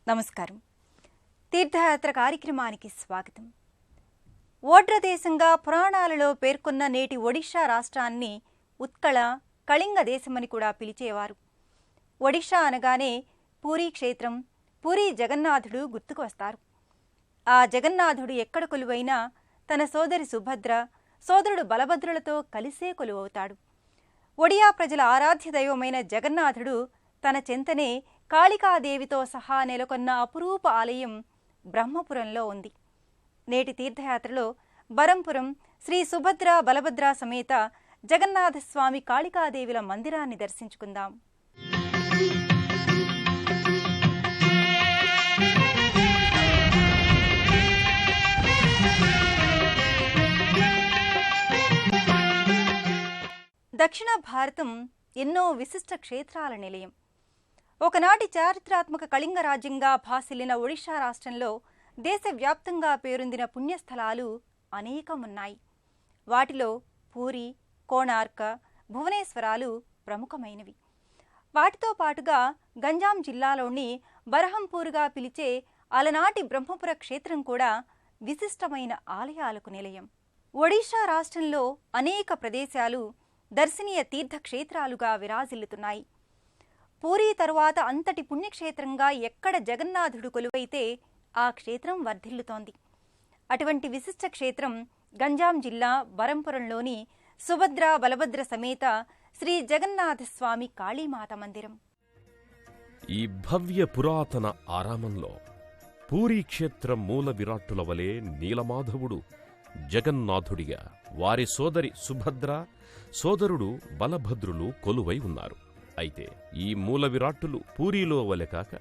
నమస్కారం. తీర్థయాత్ర కార్యక్రమానికి స్వాగతం. ఓడ్రదేశంగా పురాణాలలో పేర్కొన్న నేటి ఒడిషా రాష్ట్రాన్ని ఉత్కళ, కళింగ దేశమని కూడా పిలిచేవారు. ఒడిషా అనగానే పూరీ క్షేత్రం, పూరీ జగన్నాథుడు గుర్తుకు వస్తారు. ఆ జగన్నాథుడు ఎక్కడ కొలువైనా తన సోదరి సుభద్ర, సోదరుడు బలభద్రులతో కలిసే కొలువవుతాడు. ఒడియా ప్రజల ఆరాధ్య దైవమైన జగన్నాథుడు తన చెంతనే కాళికాదేవితో సహా నెలకొన్న అపురూప ఆలయం బ్రహ్మపురంలో ఉంది. నేటి తీర్థయాత్రలో బరంపురం శ్రీ సుభద్ర బలభద్ర సమేత జగన్నాథస్వామి కాళికాదేవిల మందిరాన్ని దర్శించుకుందాం. దక్షిణ భారతం ఎన్నో విశిష్ట క్షేత్రాల నిలయం. ఒకనాటి చారిత్రాత్మక కళింగ రాజ్యంగా భాసిల్లిన ఒడిషా రాష్ట్రంలో దేశవ్యాప్తంగా పేరొందిన పుణ్యస్థలాలు అనేకమున్నాయి. వాటిలో పూరి, కోణార్క, భువనేశ్వరాలు ప్రముఖమైనవి. వాటితో పాటుగా గంజాం జిల్లాలోని బరహంపూర్గా పిలిచే అలనాటి బ్రహ్మపుర క్షేత్రం కూడా విశిష్టమైన ఆలయాలకు నిలయం. ఒడిషా రాష్ట్రంలో అనేక ప్రదేశాలు దర్శనీయ తీర్థక్షేత్రాలుగా విరాజిల్లుతున్నాయి. పూరీ తరువాత అంతటి పుణ్యక్షేత్రంగా ఎక్కడ జగన్నాథుడు కొలువైతే ఆ క్షేత్రం వర్ధిల్లుతోంది. అటువంటి విశిష్ట క్షేత్రం గంజాం జిల్లా బరంపురంలోని సుభద్ర బలభద్ర సమేత శ్రీ జగన్నాథస్వామి కాళీమాత మందిరం. ఈ భవ్య పురాతన ఆరామంలో పూరీ క్షేత్రం మూల విరాట్టుల వలె నీలమాధవుడు జగన్నాథుడిగా, వారి సోదరి సుభద్ర, సోదరుడు బలభద్రులు కొలువై ఉన్నారు. అయితే ఈ మూల విరాట్టులు పూరీలో వలె కాక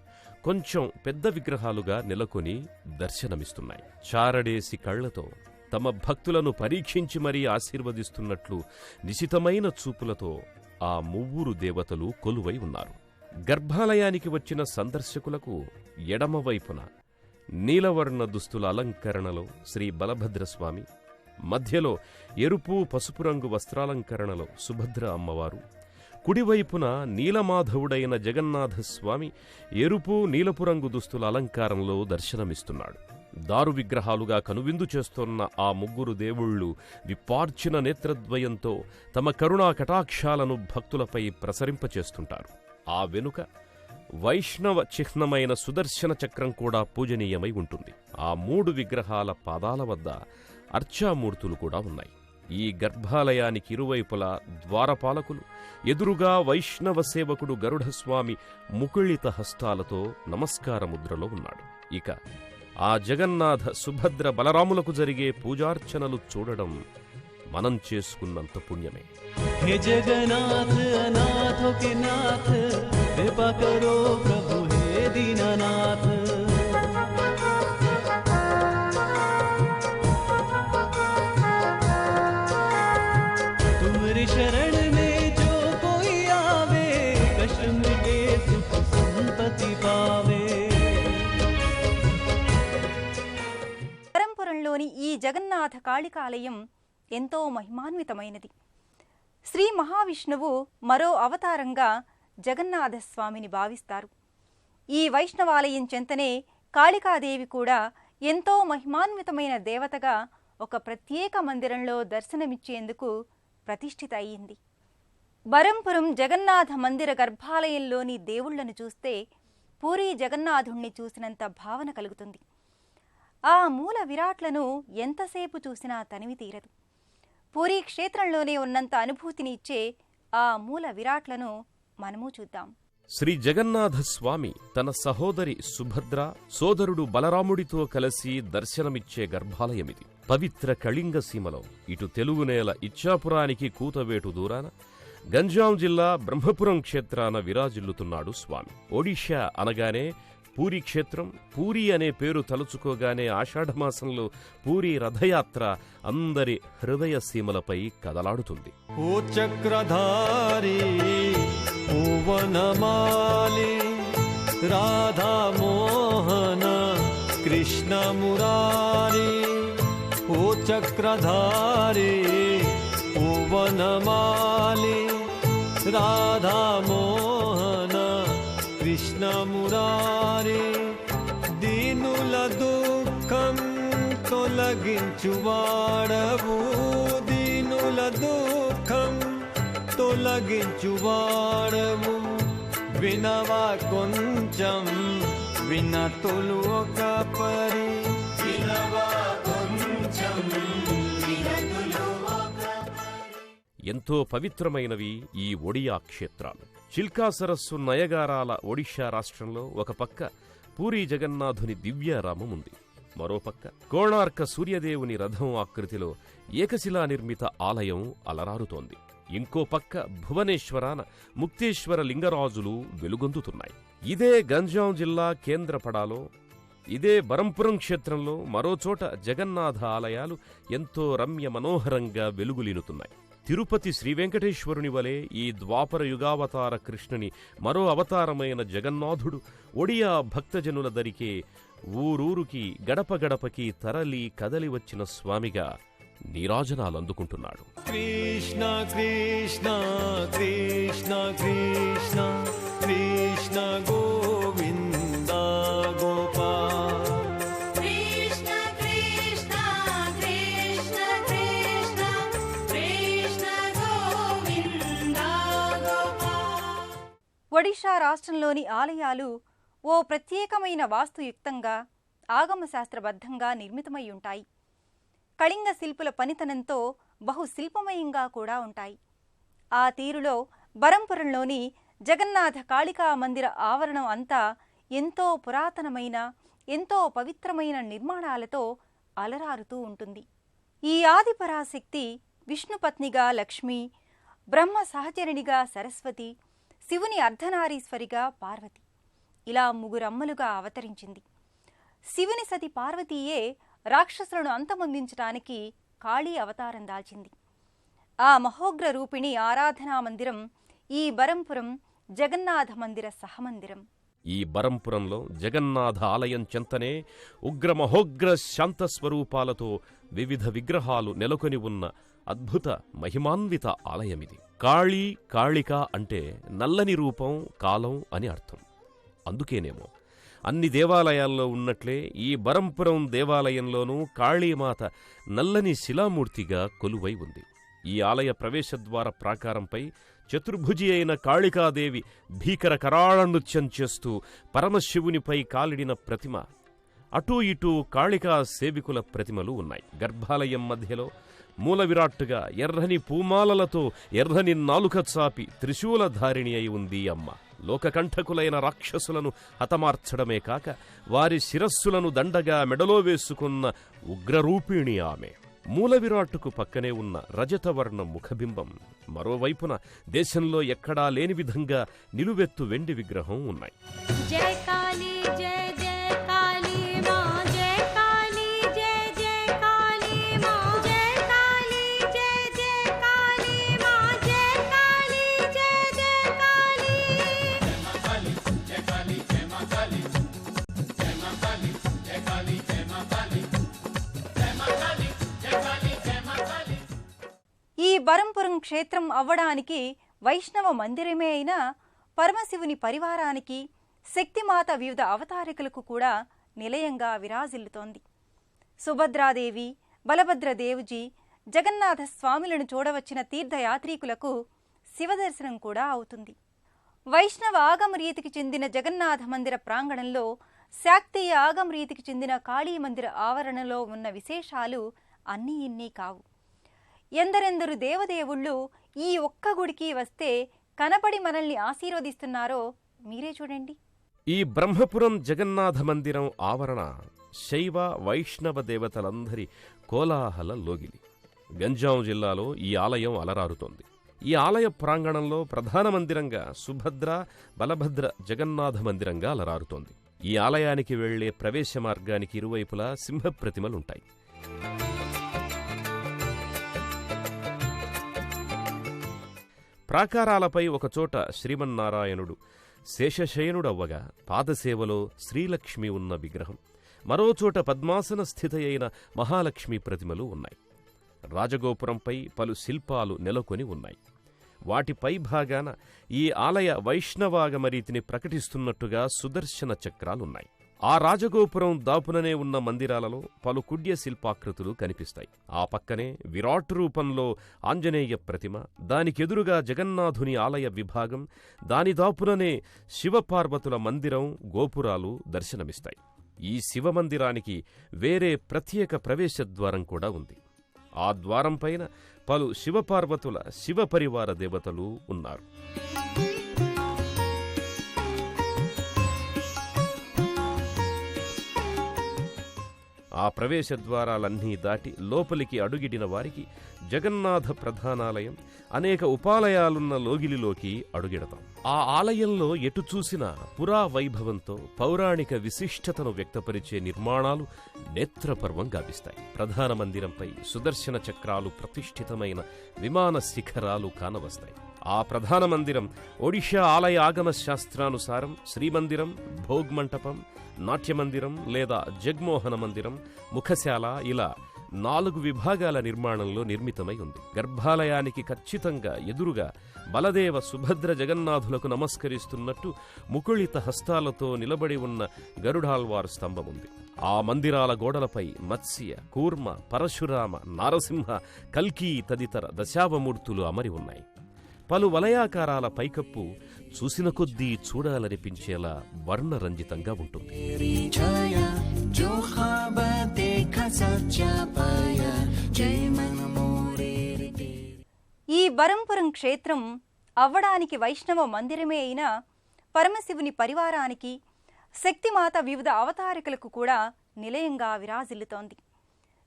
కొంచెం పెద్ద విగ్రహాలుగా నెలకొని దర్శనమిస్తున్నాయి. చారడేసి కళ్లతో తమ భక్తులను పరీక్షించి మరీ ఆశీర్వదిస్తున్నట్లు నిశితమైన చూపులతో ఆ మువ్వురు దేవతలు కొలువై ఉన్నారు. గర్భాలయానికి వచ్చిన సందర్శకులకు ఎడమవైపున నీలవర్ణ దుస్తుల అలంకరణలో శ్రీ బలభద్రస్వామి, మధ్యలో ఎరుపు పసుపు రంగు వస్త్రాలంకరణలో సుభద్ర అమ్మవారు, కుడివైపున నీలమాధవుడైన జగన్నాథస్వామి ఎరుపు నీలపు రంగు దుస్తుల అలంకారంలో దర్శనమిస్తున్నాడు. దారు విగ్రహాలుగా కనువిందు చేస్తోన్న ఆ ముగ్గురు దేవుళ్ళు విప్పార్చిన నేత్రద్వయంతో తమ కరుణా కటాక్షాలను భక్తులపై ప్రసరింపచేస్తుంటారు. ఆ వెనుక వైష్ణవ చిహ్నమైన సుదర్శన చక్రం కూడా పూజనీయమై ఉంటుంది. ఆ మూడు విగ్రహాల పాదాల వద్ద అర్చామూర్తులు కూడా ఉన్నాయి. ఈ గర్భాలయానికి ఇరువైపులా ద్వారపాలకులు, ఎదురుగా వైష్ణవ సేవకుడు గరుడస్వామి ముకుళిత హస్తాలతో నమస్కార ముద్రలో ఉన్నాడు. ఇక ఆ జగన్నాథ సుభద్ర బలరాములకు జరిగే పూజార్చనలు చూడడం మనం చేసుకున్నంత పుణ్యమే. हे जगन्नाथ अनाथों के नाथ, कृपा करो प्रभु हे दीननाथ। तुम्हारी शरण में जो कोई आवे, कष्ट मिटे सुख संपत्ति पावे। పరంపురంలోని ఈ జగన్నాథ కాళికాలయం ఎంతో మహిమాన్వితమైనది. శ్రీ మహావిష్ణువు మరో అవతారంగా జగన్నాథస్వామిని భావిస్తారు. ఈ వైష్ణవాలయం చెంతనే కాళికాదేవి కూడా ఎంతో మహిమాన్వితమైన దేవతగా ఒక ప్రత్యేక మందిరంలో దర్శనమిచ్చేందుకు ప్రతిష్ఠిత అయ్యింది. బరంపురం జగన్నాథ మందిర గర్భాలయంలోని దేవుళ్లను చూస్తే పూరీ జగన్నాథుణ్ణి చూసినంత భావన కలుగుతుంది. ఆ మూల విరాట్లను ఎంతసేపు చూసినా తనివి తీరదు. పూరీ క్షేత్రంలోనే ఉన్నంత అనుభూతిని ఇచ్చే ఆ మూల విరాట్లను మనము చూద్దాం. శ్రీ జగన్నాథస్వామి తన సహోదరి సుభద్ర, సోదరుడు బలరాముడితో కలిసి దర్శనమిచ్చే గర్భాలయమిది. పవిత్ర కళింగ సీమలో ఇటు తెలుగునేల ఇచ్చాపురానికి కూతవేటు దూరాన గంజాం జిల్లా బ్రహ్మపురం క్షేత్రాన విరాజిల్లుతున్నాడు స్వామి. ఒడిషా అనగానే పూరీ క్షేత్రం, పూరీ అనే పేరు తలుచుకోగానే ఆషాఢమాసంలో పూరీ రథయాత్ర అందరి హృదయ సీమలపై కదలాడుతుంది. ఓ చక్రధారి, ఓ వనమాలి, రాధా మోహన కృష్ణ మురారి. ఓ చక్రధారి, ఓ వనమాలి, రాధా మోహన కృష్ణ మురారి. తొలగించువాడవు దీనుల దుఃఖం తొలగించువాడవు వినవా కొంచెం వినతులు ఒక పరి వినవా కొంచెం వినతులు ఒక ఎంతో పవిత్రమైనవి ఈ ఒడియా క్షేత్రాలు. చిల్కా సరస్సు నయగారాల ఒడిషా రాష్ట్రంలో ఒక పక్క పూరీ జగన్నాథుని దివ్యారామం ఉంది. మరోపక్క కోణార్క సూర్యదేవుని రథం ఆకృతిలో ఏకశిలా నిర్మిత ఆలయం అలరారుతోంది. ఇంకో పక్క భువనేశ్వరాన ముక్తేశ్వర లింగరాజులు వెలుగొందుతున్నాయి. ఇదే గంజాం జిల్లా కేంద్రపడాలో, ఇదే బరంపురం క్షేత్రంలో మరోచోట జగన్నాథ ఆలయాలు ఎంతో రమ్య మనోహరంగా వెలుగులీనుతున్నాయి. తిరుపతి శ్రీవెంకటేశ్వరుని వలె ఈ ద్వాపర యుగావతార కృష్ణుని మరో అవతారమైన జగన్నాథుడు ఒడియా భక్తజనుల దరికే ఊరూరుకి గడప గడపకి తరలి కదలి వచ్చిన స్వామిగా నీరాజనాలందుకుంటున్నాడు. కృష్ణ కృష్ణ కృష్ణ కృష్ణ కృష్ణ గోవింద గోపాల్ కృష్ణ కృష్ణ కృష్ణ కృష్ణ కృష్ణ గోవింద గోపాల్. ఒడిషా రాష్ట్రంలోని ఆలయాలు ఓ ప్రత్యేకమైన వాస్తుయుక్తంగా ఆగమశాస్త్రబద్ధంగా నిర్మితమై ఉంటాయి. కళింగ శిల్పుల పనితనంతో బహుశిల్పమయంగా కూడా ఉంటాయి. ఆ తీరులో బరంపురంలోని జగన్నాథ కాళికా మందిర ఆవరణం అంతా ఎంతో పురాతనమైన, ఎంతో పవిత్రమైన నిర్మాణాలతో అలరారుతూ ఉంటుంది. ఈ ఆదిపరాశక్తి విష్ణుపత్నిగా లక్ష్మి, బ్రహ్మ సహచరిణిగా సరస్వతి, శివుని అర్ధనారీశ్వరిగా పార్వతి, ఇలా ముగ్గురమ్మలుగా అవతరించింది. శివుని సతి పార్వతీయే రాక్షసులను అంతమొందించటానికి కాళీ అవతారం దాల్చింది. ఆ మహోగ్ర రూపిణి ఆరాధనా మందిరం ఈ బరంపురం జగన్నాథ మందిర సహమందిరం. ఈ బరంపురంలో జగన్నాథ ఆలయం చెంతనే ఉగ్రమహోగ్ర శాంతస్వరూపాలతో వివిధ విగ్రహాలు నెలకొని ఉన్న అద్భుత మహిమాన్విత ఆలయమిది. కాళీ కాళిక అంటే నల్లని రూపం, కాలం అని అర్థం. అందుకేనేమో అన్ని దేవాలయాల్లో ఉన్నట్లే ఈ బరంపురం దేవాలయంలోనూ కాళీమాత నల్లని శిలామూర్తిగా కొలువై ఉంది. ఈ ఆలయ ప్రవేశద్వార ప్రాకారంపై చతుర్భుజి అయిన కాళికాదేవి భీకర కరాళ నృత్యం చేస్తూ పరమశివునిపై కాలిడిన ప్రతిమ, అటూ ఇటూ కాళికా సేవికుల ప్రతిమలు ఉన్నాయి. గర్భాలయం మధ్యలో మూల విరాట్టుగా ఎర్రని పూమాలలతో ఎర్రని నాలుక చాపి త్రిశూలధారిణి అయి ఉంది అమ్మ. లోకకంఠకులైన రాక్షసులను హతమార్చడమే కాక వారి శిరస్సులను దండగా మెడలో వేసుకున్న ఉగ్రరూపిణి ఆమె. మూల విరాట్టుకు పక్కనే ఉన్న రజతవర్ణ ముఖబింబం, మరోవైపున దేశంలో ఎక్కడా లేని విధంగా నిలువెత్తు వెండి విగ్రహం ఉన్నాయి. జయ కాళీ జయ జయ కాళీ మా జయ కాళీ జయ జయ కాళీ మా జయ కాళీ జయ జయ కాళీ మా జయ కాళీ జయ జయ కాళీ జయ కాళీ జయ మా కాళీ జయ మా కాళీ జయ కాళీ జయ మా కాళీ జయ మా కాళీ జయ కాళీ జయ మా కాళీ. ఈ బరంపురం క్షేత్రం అవ్వడానికి వైష్ణవ మందిరమే అయినా పరమశివుని పరివారానికి, శక్తిమాత వివిధ అవతారికలకు కూడా నిలయంగా విరాజిల్లుతోంది. సుభద్రాదేవి, బలభద్రదేవుజీ, జగన్నాథ స్వాములను చూడవచ్చిన తీర్థయాత్రీకులకు శివదర్శనం కూడా అవుతుంది. వైష్ణవ ఆగమ రీతికి చెందిన జగన్నాథ మందిర ప్రాంగణంలో, శాక్తీయ ఆగమ రీతికి చెందిన కాళీ మందిర ఆవరణలో ఉన్న విశేషాలు అన్నీ ఇన్నీ కావు. ఎందరెందరు దేవదేవుళ్ళు ఈ ఒక్క గుడికి వస్తే కనపడి మనల్ని ఆశీర్వదిస్తున్నారో మీరే చూడండి. ఈ బ్రహ్మపురం జగన్నాథ మందిరం ఆవరణ శైవ వైష్ణవ దేవతలందరి కోలాహల లోగిలి. గంజాం జిల్లాలో ఈ ఆలయం అలరారుతోంది. ఈ ఆలయ ప్రాంగణంలో ప్రధాన మందిరంగా సుభద్ర, బలభద్ర జగన్నాథ మందిరంగా అలరారుతోంది. ఈ ఆలయానికి వెళ్లే ప్రవేశ మార్గానికి ఇరువైపులా సింహప్రతిమలుంటాయి. ప్రాకారాలపై ఒకచోట శ్రీమన్నారాయణుడు శేషశయనుడవ్వగా పాదసేవలో శ్రీలక్ష్మి ఉన్న విగ్రహం, మరోచోట పద్మాసన స్థితయైన మహాలక్ష్మి ప్రతిమలు ఉన్నాయి. రాజగోపురంపై పలు శిల్పాలు నెలకొని ఉన్నాయి. వాటిపై భాగాన ఈ ఆలయ వైష్ణవాగమ రీతిని ప్రకటిస్తున్నట్టుగా సుదర్శన చక్రాలున్నాయి. ఆ రాజగోపురం దాపుననే ఉన్న మందిరాలలో పలు కుడ్య శిల్పాకృతులు కనిపిస్తాయి. ఆ పక్కనే విరాట్ రూపంలో ఆంజనేయ ప్రతిమ, దానికెదురుగా జగన్నాథుని ఆలయ విభాగం, దాని దాపుననే శివపార్వతుల మందిరం, గోపురాలు దర్శనమిస్తాయి. ఈ శివమందిరానికి వేరే ప్రత్యేక ప్రవేశద్వారం కూడా ఉంది. ఆ ద్వారం పైన పలు శివపార్వతుల శివపరివార దేవతలు ఉన్నారు. ఆ ప్రవేశద్వారాలన్నీ దాటి లోపలికి అడుగిడిన వారికి జగన్నాథ ప్రధానాలయం, అనేక ఉపాలయాలున్న లోగిలిలోకి అడుగిడతాం. ఆ ఆలయంలో ఎటు చూసినా పురావైభవంతో పౌరాణిక విశిష్టతను వ్యక్తపరిచే నిర్మాణాలు నేత్రపర్వం గావిస్తాయి. ప్రధాన మందిరంపై సుదర్శన చక్రాలు ప్రతిష్ఠితమైన విమాన శిఖరాలు కానవస్తాయి. ఆ ప్రధాన మందిరం ఒడిషా ఆలయ ఆగమ శాస్త్రానుసారం శ్రీమందిరం, భోగ్మంటపం, నాట్యమందిరం లేదా జగ్మోహన మందిరం, ముఖశాల ఇలా 4 విభాగాల నిర్మాణంలో నిర్మితమై ఉంది. గర్భాలయానికి ఖచ్చితంగా ఎదురుగా బలదేవ, సుభద్ర, జగన్నాథులకు నమస్కరిస్తున్నట్టు ముకుళిత హస్తాలతో నిలబడి ఉన్న గరుడాల్వార్ స్తంభముంది. ఆ మందిరాల గోడలపై మత్స్య, కూర్మ, పరశురామ, నారసింహ, కల్కీ తదితర దశావమూర్తులు అమరి ఉన్నాయి. పలు వలయాకారాల పైకప్పు చూసిన కొద్దీ చూడాలనిపించేలా వర్ణరంజితంగా ఉంటుంది. ఈ బరంపురం క్షేత్రం అవ్వడానికి వైష్ణవ మందిరమే అయినా పరమశివుని పరివారానికి, శక్తిమాత వివిధ అవతారికలకు కూడా నిలయంగా విరాజిల్లుతోంది.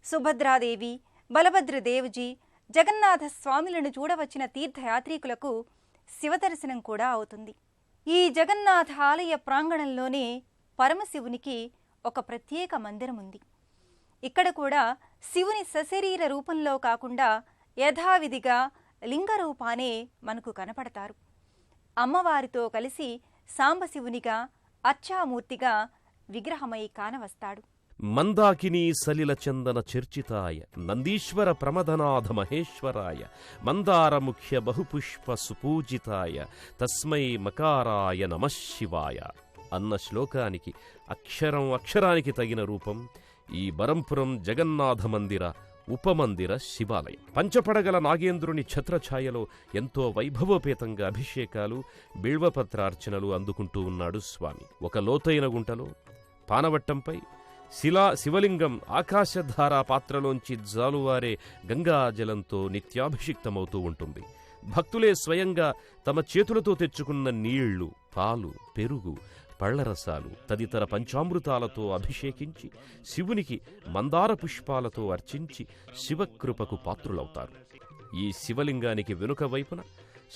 సుభద్రాదేవి, బలభద్రదేవుజీ, జగన్నాథ స్వాములను చూడవచ్చిన తీర్థయాత్రికులకు శివదర్శనం కూడా అవుతుంది. ఈ జగన్నాథ ఆలయ ప్రాంగణంలోనే పరమశివునికి ఒక ప్రత్యేక మందిరం ఉంది. ఇక్కడ కూడా శివుని సశరీర రూపంలో కాకుండా యథావిధిగా లింగ రూపానే మనకు కనపడతారు. అమ్మవారితో కలిసి సాంబశివునిగా, అర్చామూర్తిగా విగ్రహమై కానవస్తాడు. మందాకినీ సలిల చందన చర్చితాయ, నందీశ్వర ప్రమదనాథ మహేశ్వరాయ, మందారముఖ్య బహుపుష్ప సుపూజితాయ, తస్మై మకారాయ నమఃశివాయ అన్న శ్లోకానికి అక్షరానికి తగిన రూపం ఈ బరంపురం జగన్నాథ మందిర ఉపమందిర శివాలయం. పంచపడగల నాగేంద్రుని ఛత్రఛాయలో ఎంతో వైభవోపేతంగా అభిషేకాలు, బిల్వపత్రార్చనలు అందుకుంటూ ఉన్నాడు స్వామి. ఒక లోతైన గుంటలో పానవట్టంపై శివలింగం ఆకాశధారా పాత్రలోంచి జాలువారే గంగాజలంతో నిత్యాభిషిక్తమవుతూ ఉంటుంది. భక్తులే స్వయంగా తమ చేతులతో తెచ్చుకున్న నీళ్లు, పాలు, పెరుగు, పళ్లరసాలు తదితర పంచామృతాలతో అభిషేకించి శివునికి మందార పుష్పాలతో అర్చించి శివకృపకు పాత్రులవుతారు. ఈ శివలింగానికి వెనుక వైపున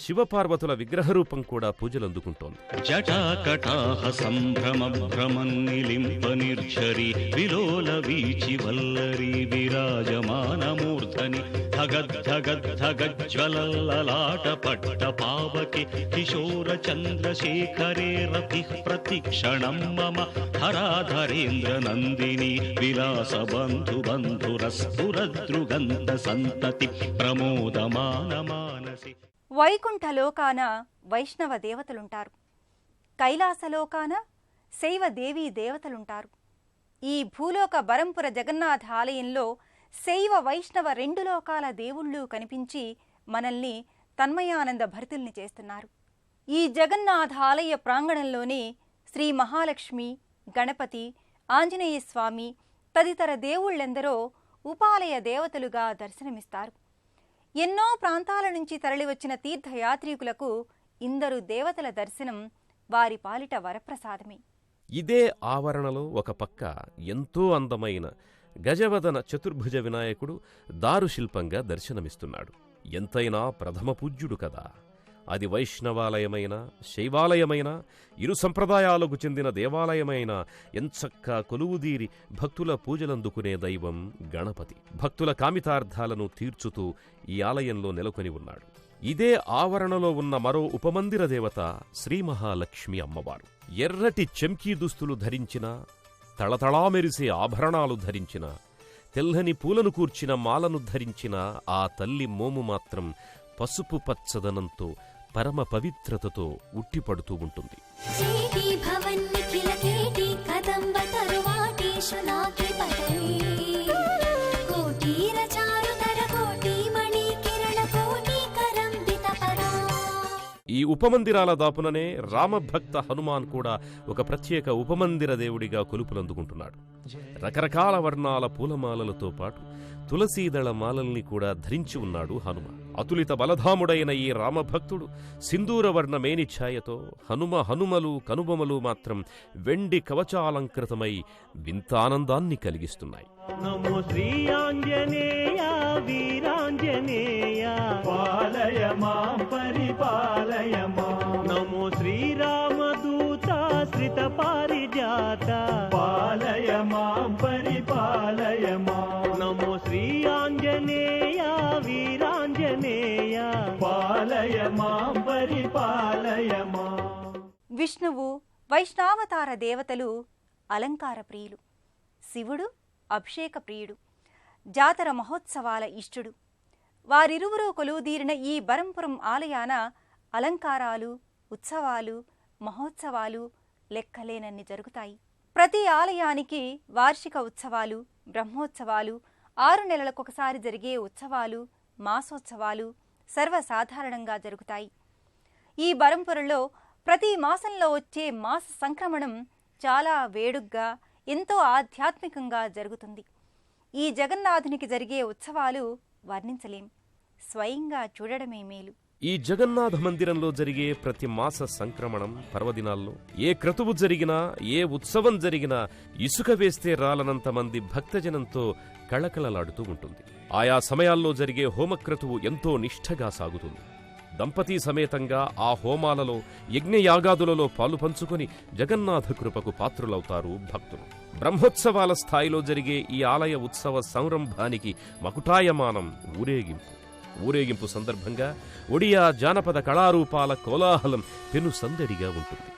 శివపార్వతుల విగ్రహరూపం కూడా పూజలందుకుంటోంది. జటాకటాహ సంభ్రమ భ్రమన్నిలింప నిర్ఝరి విలోల వీచి వల్లరి విరాజమానమూర్ధని ధగద్ధగద్ధగజ్వలల్లలాట పట్ట పావకే కిశోర చంద్రశేఖరే రతి ప్రతిక్షణం మమ హరాధరేంద్ర నందిని విలాస బంధు బంధురస్ఫురద్రుగంధ సంతతి ప్రమోదమాన మానసి. వైకుంఠలోకాన వైష్ణవ దేవతలుంటారు, కైలాసలోకాన శైవ దేవీ దేవతలుంటారు. ఈ భూలోక బరంపుర జగన్నాథ ఆలయంలో శైవ వైష్ణవ 2 లోకాల దేవుళ్ళు కనిపించి మనల్ని తన్మయానంద భరితుల్ని చేస్తున్నారు. ఈ జగన్నాథ ఆలయ ప్రాంగణంలోనే శ్రీ మహాలక్ష్మి, గణపతి, ఆంజనేయ స్వామి తదితర దేవుళ్ళెందరో ఉపాలయ దేవతలుగా దర్శనమిస్తారు. ఎన్నో ప్రాంతాల నుంచి తరలివచ్చిన తీర్థయాత్రికులకు ఇందరు దేవతల దర్శనం వారి పాలిట వరప్రసాదమే. ఇదే ఆవరణలో ఒక పక్క ఎంతో అందమైన గజవదన చతుర్భుజ వినాయకుడు దారుశిల్పంగా దర్శనమిస్తున్నాడు. ఎంతైనా ప్రథమ పూజ్యుడు కదా. అది వైష్ణవాలయమైన, శైవాలయమైన, ఇరు సంప్రదాయాలకు చెందిన దేవాలయమైన ఎంచక్కా కొలువుదీరి భక్తుల పూజలందుకునే దైవం గణపతి. భక్తుల కామితార్థాలను తీర్చుతూ ఈ ఆలయంలో నెలకొని ఉన్నాడు. ఇదే ఆవరణలో ఉన్న మరో ఉపమందిర దేవత శ్రీ మహాలక్ష్మి అమ్మవారు. ఎర్రటి చెంకీ దుస్తులు ధరించిన, తళతళా మెరిసే ఆభరణాలు ధరించిన, తెల్లని పూలను కూర్చిన మాలను ధరించిన ఆ తల్లి మోము మాత్రం పసుపు పచ్చదనంతో పరమ పవిత్రతతో ఉట్టిపడుతూ ఉంటుంది. शुनाकी पतनी कोटीर चारुतर कोटी मणि किरण कोटी करंबित परा। ఈ ఉపమందిరాల దాపుననే రామభక్త హనుమాన్ కూడా ఒక ప్రత్యేక ఉపమందిర దేవుడిగా కొలుపులందుకుంటున్నాడు. రకరకాల వర్ణాల పూలమాలలతో పాటు తులసీదళ మాలల్ని కూడా ధరించి ఉన్నాడు హనుమ. అతులిత బలధాముడైన ఈ రామభక్తుడు సింధూరవర్ణ మేని ఛాయతో హనుమలు కనుబొమలు మాత్రం వెండి కవచాలంకృతమై వింత ఆనందాన్ని కలిగిస్తున్నాయి. నమో శ్రీ ఆంజనేయ వీరాంజనేయ పాలయ మాం పరిపాలయ మాం. నమో శ్రీరామదూత శ్రిత పారిజాత పాలయ మాం పరిపాలయ మాం. నమో శ్రీ ఆంజనేయ వీరాంజనేయ పాలయ మాం పరిపాలయ మాం. విష్ణువు వైష్ణావతార దేవతలు అలంకార ప్రియులు. శివుడు అభిషేక ప్రియుడు, జాతర మహోత్సవాల ఇష్టుడు. వారిరువురూ కొలువుదీరిన ఈ బరంపురం ఆలయాన అలంకారాలు, ఉత్సవాలు, మహోత్సవాలు లెక్కలేనన్ని జరుగుతాయి. ప్రతి ఆలయానికి వార్షిక ఉత్సవాలు, బ్రహ్మోత్సవాలు, 6 నెలలకొకసారి జరిగే ఉత్సవాలు, మాసోత్సవాలు సర్వసాధారణంగా జరుగుతాయి. ఈ బరంపురంలో ప్రతి మాసంలో వచ్చే మాస సంక్రమణం చాలా వేడుగ్గా, ఎంతో ఆధ్యాత్మికంగా జరుగుతుంది. ఈ జగన్నాథునికి జరిగే ఉత్సవాలు వర్ణించలేం, స్వయంగా చూడడమే మేలు. ఈ జగన్నాథ మందిరంలో జరిగే ప్రతి మాస సంక్రమణం పర్వదినాల్లో ఏ క్రతువు జరిగినా, ఏ ఉత్సవం జరిగినా ఇసుక వేస్తే రాలనంత మంది భక్తజనంతో కళకళలాడుతూ ఉంటుంది. ఆయా సమయాల్లో జరిగే హోమక్రతువు ఎంతో నిష్ఠగా సాగుతుంది. దంపతీ సమేతంగా ఆ హోమాలలో, యజ్ఞయాగాదులలో పాలు పంచుకొని జగన్నాథ కృపకు పాత్రులవుతారు భక్తులు. బ్రహ్మోత్సవాల స్థాయిలో జరిగే ఈ ఆలయ ఉత్సవ సంరంభానికి మకుటాయమానం ఊరేగింపు సందర్భంగా ఒడియా జానపద కళారూపాల కోలాహలం పెను సందడిగా ఉంటుంది.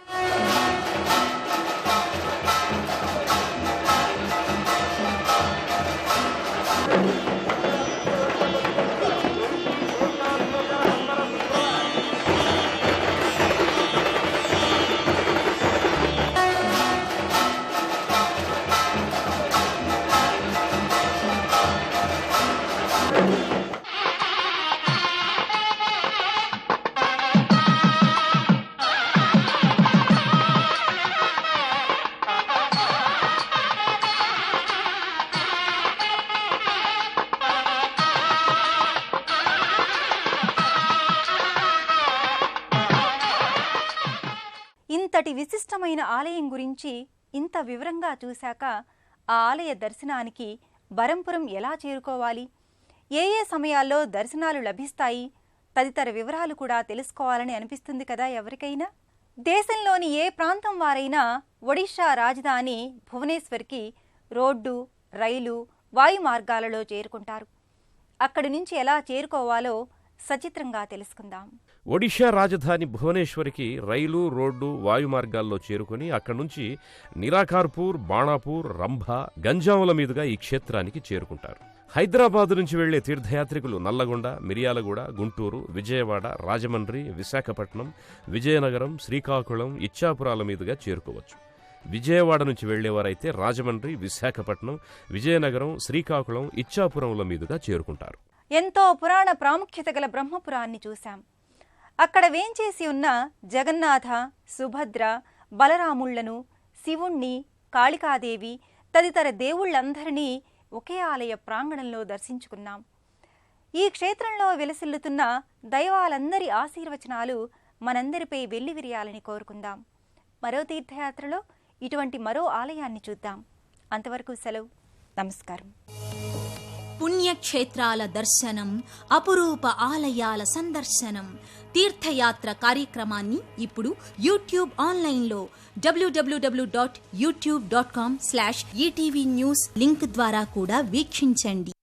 ఇంతటి విశిష్టమైన ఆలయం గురించి ఇంత వివరంగా చూశాక ఆ ఆలయ దర్శనానికి బరంపురం ఎలా చేరుకోవాలి, ఏ ఏ సమయాల్లో దర్శనాలు లభిస్తాయి తదితర వివరాలు కూడా తెలుసుకోవాలని అనిపిస్తుంది కదా ఎవరికైనా. దేశంలోని ఏ ప్రాంతం వారైనా ఒడిషా రాజధాని భువనేశ్వర్కి రోడ్డు, రైలు, వాయు మార్గాలలో చేరుకుంటారు. అక్కడి నుంచి ఎలా చేరుకోవాలో సచిత్రంగా తెలుసుకుందాం. ఒడిషా రాజధాని భువనేశ్వరికి రైలు, రోడ్డు, వాయు మార్గాల్లో చేరుకుని అక్కడి నుంచి నిరాకార్పూర్, బాణాపూర్, రంభ, గంజాముల మీదుగా ఈ క్షేత్రానికి చేరుకుంటారు. హైదరాబాద్ నుంచి వెళ్లే తీర్థయాత్రికులు నల్లగొండ, మిర్యాలగూడ, గుంటూరు, విజయవాడ, రాజమండ్రి, విశాఖపట్నం, విజయనగరం, శ్రీకాకుళం, ఇచ్చాపురాల మీదుగా చేరుకోవచ్చు. విజయవాడ నుంచి వెళ్లేవారైతే రాజమండ్రి, విశాఖపట్నం, విజయనగరం, శ్రీకాకుళం, ఇచ్చాపురంల మీదుగా చేరుకుంటారు. ఎంతో పురాణ ప్రాముఖ్యత గల బ్రహ్మపురాన్ని చూశాం. అక్కడ వేంచేసి ఉన్న జగన్నాథ, సుభద్ర, బలరాముళ్లను, శివుణ్ణి, కాళికాదేవి తదితర దేవుళ్లందరినీ ఒకే ఆలయ ప్రాంగణంలో దర్శించుకున్నాం. ఈ క్షేత్రంలో వెలసిల్లుతున్న దైవాలందరి ఆశీర్వచనాలు మనందరిపై వెల్లివిరియాలని కోరుకుందాం. మరో తీర్థయాత్రలో ఇటువంటి మరో ఆలయాన్ని చూద్దాం. అంతవరకు సెలవు. నమస్కారం. పుణ్యక్షేత్రాల దర్శనం, అపురూప ఆలయాల సందర్శనం, తీర్థయాత్ర కార్యక్రమాన్ని ఇప్పుడు యూట్యూబ్ ఆన్లైన్లో www.youtube.com/ETV News లింక్ ద్వారా కూడా వీక్షించండి.